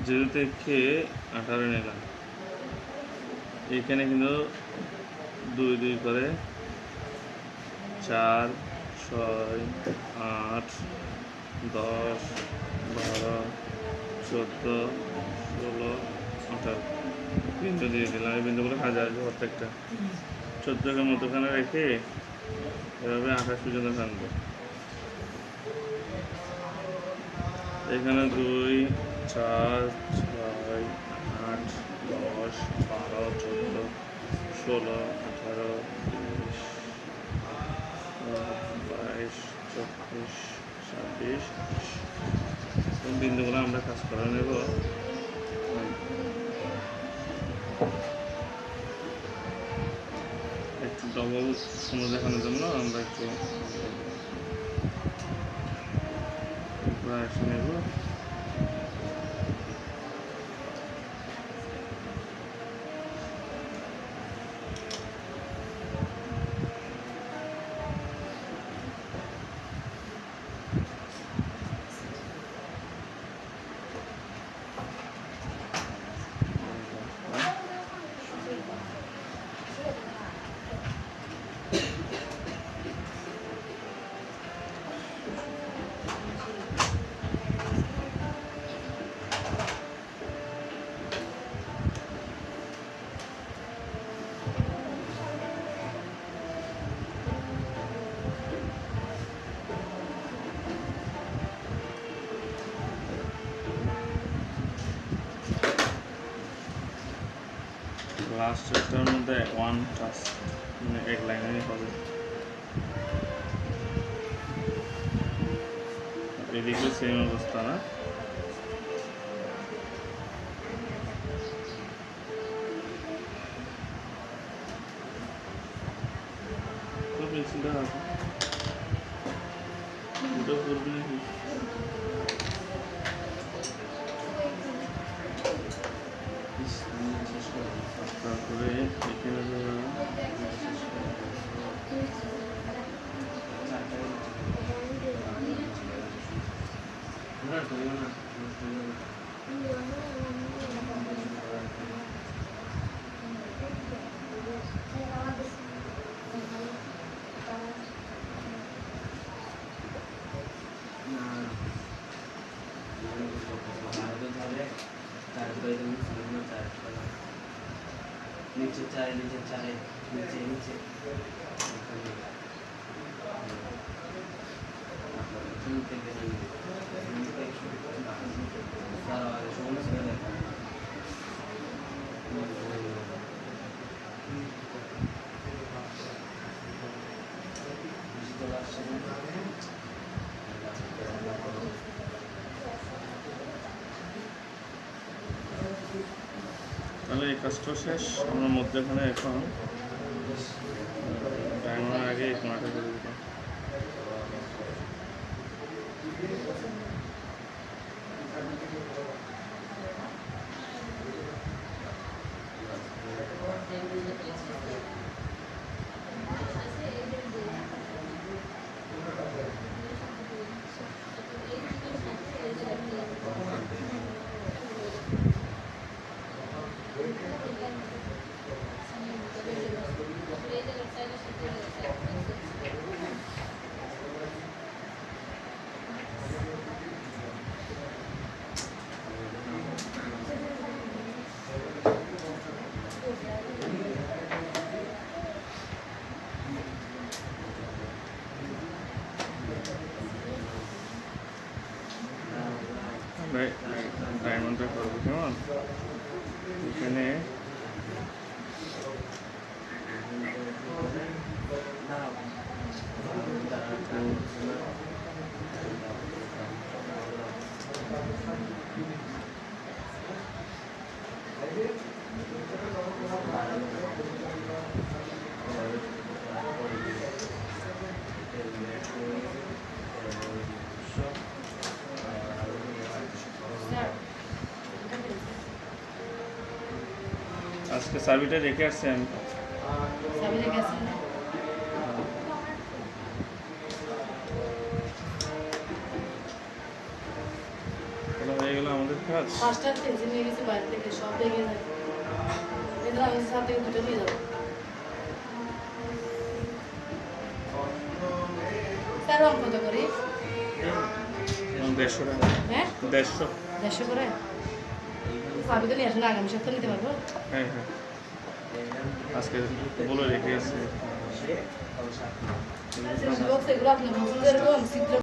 0 থেকে 18 নিলাম। এখানে কিন্তু 2 2 করে 4 6 8 10 12 14 16 18 বিন্দু দিয়ে দিলাম। এই বিন্দুগুলো কাজে আসবে প্রত্যেকটা। 14কে মধ্যখানে রেখে এভাবে 28 পর্যন্ত টানবো। এখানে 2 4 6 8 10 12 14 16 18 19 22 24 26 28 বিন্দুগুলো আমরা কাজ করে নেব। একটু ডবল সময় দেখানোর জন্য আমরা একটু এসে নেব। লাস্ট চেষ্টার মধ্যে 1 টাচ মানে এক লাইনেরই হবে। এদিকে সেম অবস্থা না? তো পেন্সিলটা রাখো, ওটা করবি নাকি? তারপরে এখানে नीचे चारे नीचे चारे नीचे नीचे তাহলে এই কাজটা শেষ। আমরা মধ্যখানে এখন ডায়মন্ডের আগে এই কোণাটা করে দিলাম। ডায়মন্ডটা করবো কেমন? এখানে আজকে চাবিটা রেখে আসছি আমি। হয়ে গেল আমাদের কাজ। কাজ? পাঁচটা পেন্সিল নিয়ে গেছি বাইরে থেকে, সব লেগে যায়। এদের আমি সাথে থেকে দুটো নিয়ে যাবো। স্যার রং কত করে? 150 টাকা। হ্যাঁ 150। 150 করে। আমি তো নিয়ে আসুন, আগামী সপ্তাহে নিতে পারবো। হ্যাঁ হ্যাঁ, আজকে বলে রেখে গেছে। বক্স এগুলো আপনার পছন্দের এরকম চিত্র